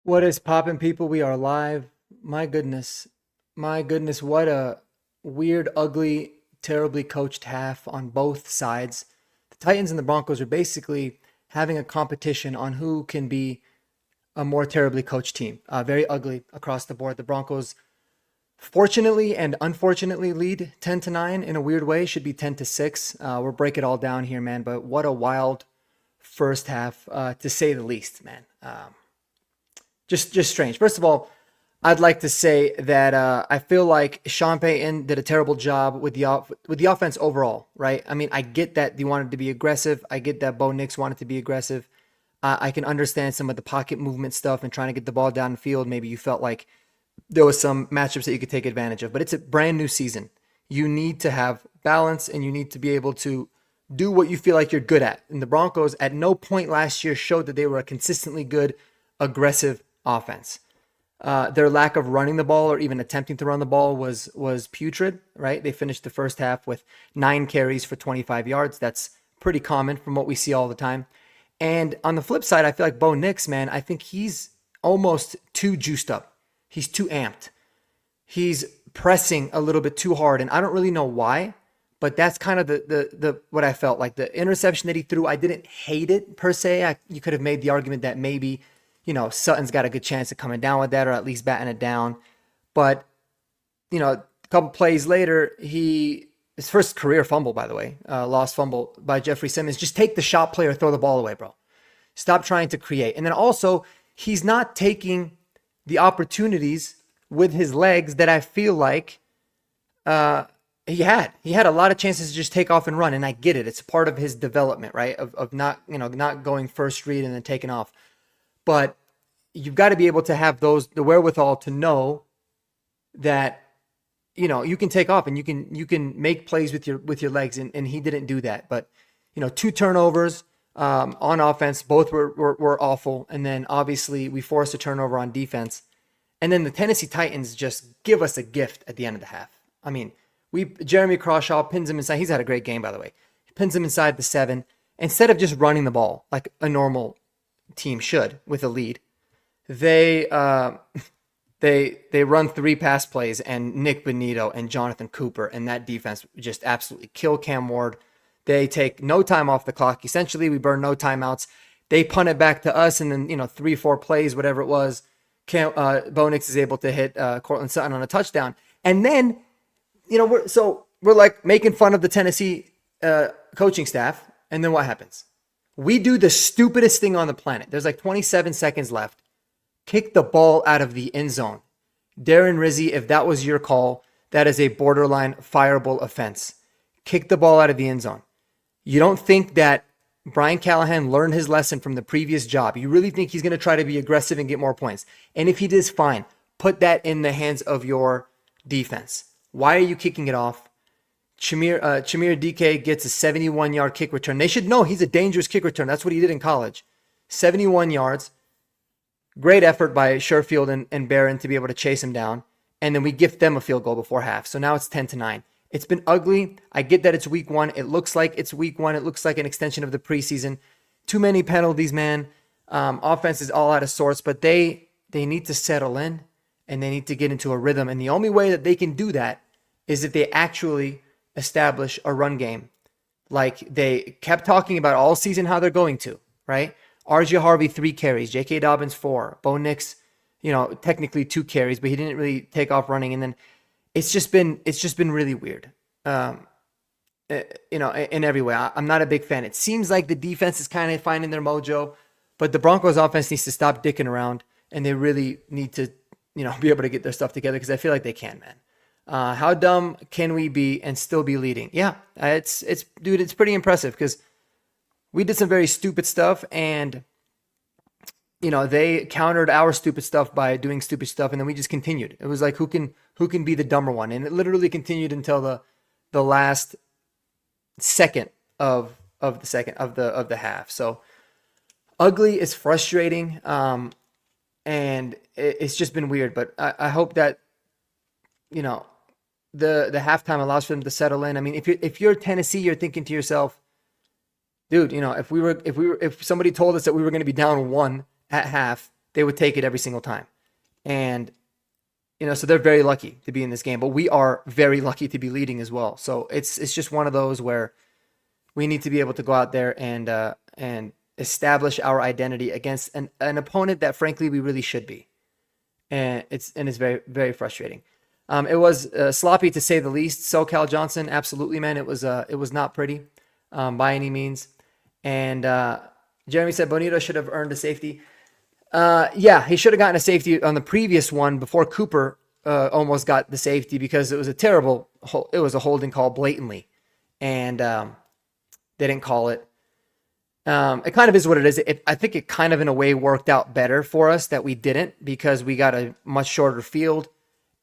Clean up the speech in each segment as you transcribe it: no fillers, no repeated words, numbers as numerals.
What is poppin', people? We are live. My goodness. My goodness, what a weird, ugly, terribly coached half on both sides. The Titans and the Broncos are basically having a competition on who can be a more terribly coached team. Very ugly across the board. The Broncos, fortunately and unfortunately, lead 10-9 in a weird way. Should be 10-6. We'll break it all down here, man. But what a wild first half, to say the least, man. Just strange. First of all, I'd like to say that I feel like Sean Payton did a terrible job with the offense overall. Right? I mean, I get that they wanted to be aggressive. I get that Bo Nix wanted to be aggressive. I can understand some of the pocket movement stuff and trying to get the ball down the field. Maybe you felt like there was some matchups that you could take advantage of. But it's a brand new season. You need to have balance and you need to be able to do what you feel like you're good at. And the Broncos at no point last year showed that they were a consistently good, aggressive offense. Their lack of running the ball or even attempting to run the ball was putrid, right? They finished the first half with 9 carries for 25 yards. That's pretty common from what we see all the time. And on the flip side, I feel like Bo Nix, man, I think he's almost too juiced up. He's too amped. He's pressing a little bit too hard, and I don't really know why, but that's kind of the what I felt like. The interception that he threw, I didn't hate it per se. You could have made the argument that maybe, Sutton's got a good chance of coming down with that or at least batting it down. But, a couple plays later, his first career fumble, by the way, lost fumble by Jeffrey Simmons. Just take the shot play or throw the ball away, bro. Stop trying to create. And then also, he's not taking the opportunities with his legs that I feel like he had. He had a lot of chances to just take off and run, and I get it. It's part of his development, right? Of not going first read and then taking off. But you've got to be able to have the wherewithal to know that you can take off and you can make plays with your legs, and he didn't do that. But 2 turnovers on offense, both were awful, and then obviously we forced a turnover on defense, and then the Tennessee Titans just give us a gift at the end of the half. I mean, Jeremy Crawshaw pins him inside. He's had a great game, by the way. He pins him inside the 7 instead of just running the ball like a normal team should with a lead. They run 3 pass plays, and Nick Bonito and Jonathan Cooper and that defense just absolutely kill Cam Ward. They take no time off the clock. Essentially, we burn no timeouts. They punt it back to us, and then 3-4 plays, whatever it was, Bo Nix is able to hit Cortland Sutton on a touchdown. And then we're like making fun of the Tennessee coaching staff, and then what happens? We do the stupidest thing on the planet. There's like 27 seconds left. Kick the ball out of the end zone. Darren Rizzi, if that was your call, that is a borderline fireable offense. Kick the ball out of the end zone. You don't think that Brian Callahan learned his lesson from the previous job? You really think he's going to try to be aggressive and get more points? And if he does, fine. Put that in the hands of your defense. Why are you kicking it off? Chimere DK gets a 71-yard kick return. They should know he's a dangerous kick return. That's what he did in college. 71 yards. Great effort by Sherfield and Barron to be able to chase him down. And then we gift them a field goal before half. So now it's 10-9. It's been ugly. I get that it's week 1. It looks like it's week 1. It looks like an extension of the preseason. Too many penalties, man. Offense is all out of sorts. But they need to settle in, and they need to get into a rhythm. And the only way that they can do that is if they actually establish a run game like they kept talking about all season how they're going to, right? RJ Harvey 3 carries, J.K. Dobbins 4, Bo Nix, technically 2 carries, but he didn't really take off running. And then it's just been really weird, in every way. I'm not a big fan. It seems like the defense is kind of finding their mojo, but the Broncos offense needs to stop dicking around, and they really need to, be able to get their stuff together, because I feel like they can, man. How dumb can we be and still be leading? Yeah, it's pretty impressive, because we did some very stupid stuff, and they countered our stupid stuff by doing stupid stuff, and then we just continued. It was like who can be the dumber one, and it literally continued until the last second of the half. So ugly is frustrating, and it's just been weird. But I hope that the halftime allows for them to settle in. I mean, if you're Tennessee, you're thinking to yourself, dude, if somebody told us that we were going to be down 1 at half they would take it every single time. And, so they're very lucky to be in this game, but we are very lucky to be leading as well. So it's just one of those where we need to be able to go out there and establish our identity against an opponent that frankly we really should be. And it's very, very frustrating. It was sloppy to say the least. SoCal Johnson, absolutely, man. It was not pretty by any means. And Jeremy said Bonito should have earned a safety. Yeah, he should have gotten a safety on the previous one before Cooper almost got the safety, because it was a holding call blatantly, and they didn't call it. It kind of is what it is. I think it kind of in a way worked out better for us that we didn't, because we got a much shorter field,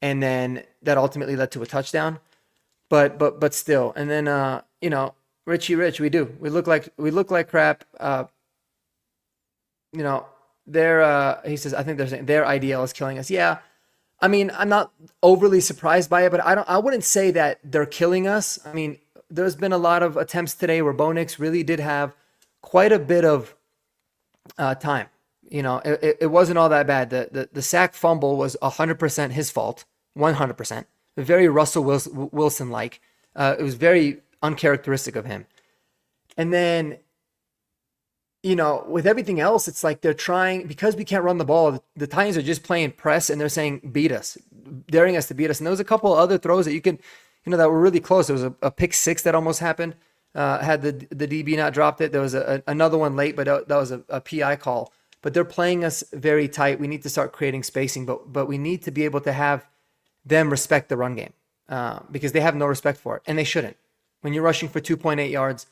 and then that ultimately led to a touchdown. But still, and then Richie Rich, we look like crap. He says, I think they're saying their IDL is killing us. Yeah. I mean, I'm not overly surprised by it, but I wouldn't say that they're killing us. I mean, there's been a lot of attempts today where Bo Nix really did have quite a bit of time. It wasn't all that bad. The sack fumble was 100% his fault, 100%. Very Russell Wilson-like. It was very uncharacteristic of him. And then, with everything else, it's like they're trying, because we can't run the ball, the Titans are just playing press, and they're saying, beat us, daring us to beat us. And there was a couple of other throws that you could, that were really close. There was a pick six that almost happened. Had the DB not dropped it. There was another one late, but that was a PI call. But they're playing us very tight. We need to start creating spacing, but we need to be able to have them respect the run game, because they have no respect for it, and they shouldn't. When you're rushing for 2.8 yards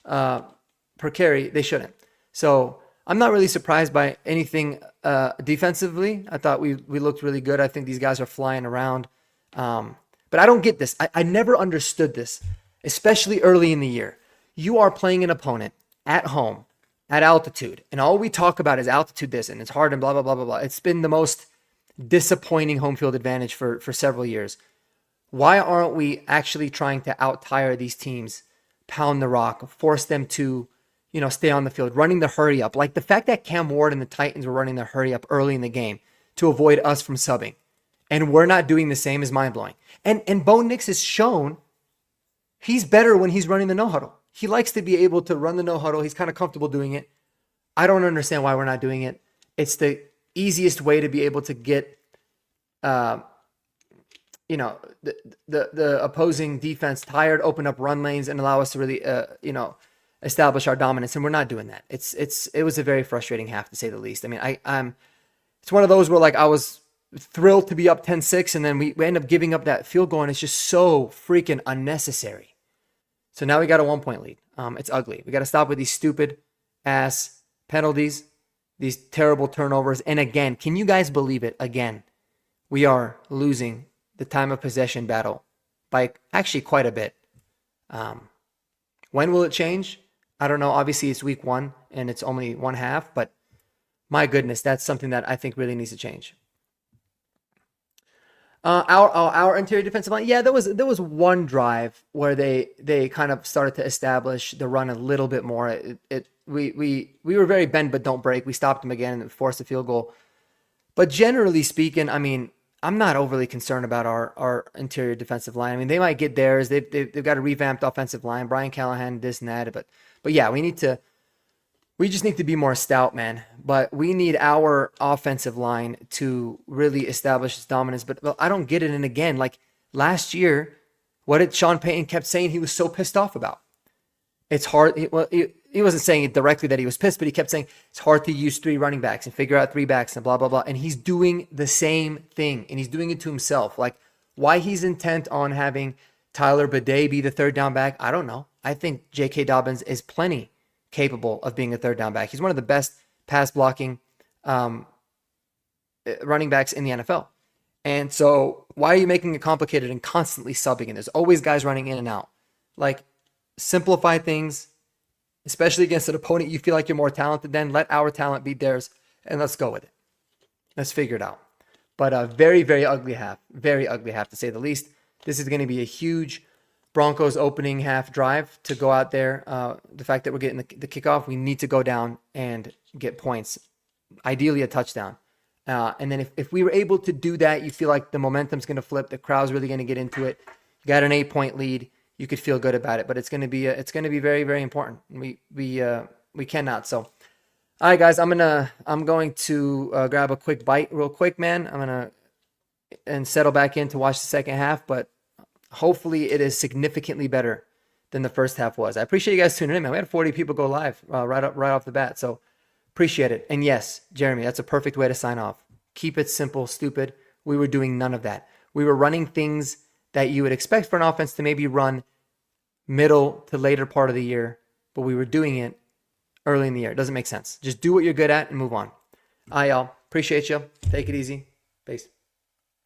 per carry, they shouldn't. So I'm not really surprised by anything defensively. I thought we looked really good. I think these guys are flying around. But I don't get this. I never understood this, especially early in the year. You are playing an opponent at home, at altitude, and all we talk about is altitude this, and it's hard and blah, blah, blah, blah, blah. It's been the most disappointing home field advantage for several years. Why aren't we actually trying to out-tire these teams, pound the rock, force them to stay on the field, running the hurry up? Like the fact that Cam Ward and the Titans were running the hurry up early in the game to avoid us from subbing, and we're not doing the same, is mind-blowing. And Bo Nix has shown he's better when he's running the no-huddle. He likes to be able to run the no-huddle. He's kind of comfortable doing it. I don't understand why we're not doing it. It's the easiest way to be able to get the opposing defense tired, open up run lanes, and allow us to really establish our dominance, and we're not doing that. It was a very frustrating half, to say the least. I mean, it's one of those where like I was thrilled to be up 10-6, and then we end up giving up that field goal, and it's just so freaking unnecessary. So now we got a 1-point lead. It's ugly. We got to stop with these stupid ass penalties, these terrible turnovers. And again, can you guys believe it? Again, we are losing the time of possession battle by actually quite a bit. When will it change? I don't know. Obviously, it's week 1 and it's only one half, but my goodness, that's something that I think really needs to change. Our interior defensive line, yeah, there was one drive where they kind of started to establish the run a little bit more. We were very bend but don't break. We stopped them again and forced a field goal. But generally speaking, I mean, I'm not overly concerned about our interior defensive line. I mean, they might get theirs. They've got a revamped offensive line. Brian Callahan, this and that. But yeah, we just need to be more stout, man. But we need our offensive line to really establish its dominance. But I don't get it. And again, like last year, what did Sean Payton kept saying he was so pissed off about? It's hard. He wasn't saying it directly that he was pissed, but he kept saying it's hard to use 3 running backs and figure out 3 backs and blah, blah, blah. And he's doing the same thing, and he's doing it to himself. Like why he's intent on having Tyler Bidet be the 3rd down back, I don't know. I think J.K. Dobbins is plenty capable of being a 3rd down back. He's one of the best pass blocking running backs in the NFL. And so why are you making it complicated and constantly subbing? And there's always guys running in and out. Like simplify things, especially against an opponent you feel like you're more talented than. Let our talent beat theirs, and let's go with it. Let's figure it out. But a very, very ugly half to say the least. This is going to be a huge Broncos opening half drive to go out there. The fact that we're getting the kickoff, we need to go down and get points, ideally a touchdown. And then if we were able to do that, you feel like the momentum's going to flip. The crowd's really going to get into it. You got an 8-point lead. You could feel good about it, but it's going to be very, very important. We cannot. So, all right, guys, I'm going to grab a quick bite real quick, man. And settle back in to watch the second half, but hopefully it is significantly better than the first half was. I appreciate you guys tuning in, man. We had 40 people go live right off the bat, so appreciate it. And yes, Jeremy, that's a perfect way to sign off. Keep it simple, stupid. We were doing none of that. We were running things that you would expect for an offense to maybe run middle to later part of the year, but we were doing it early in the year. It doesn't make sense. Just do what you're good at and move on. All right, y'all. Appreciate you. Take it easy. Peace.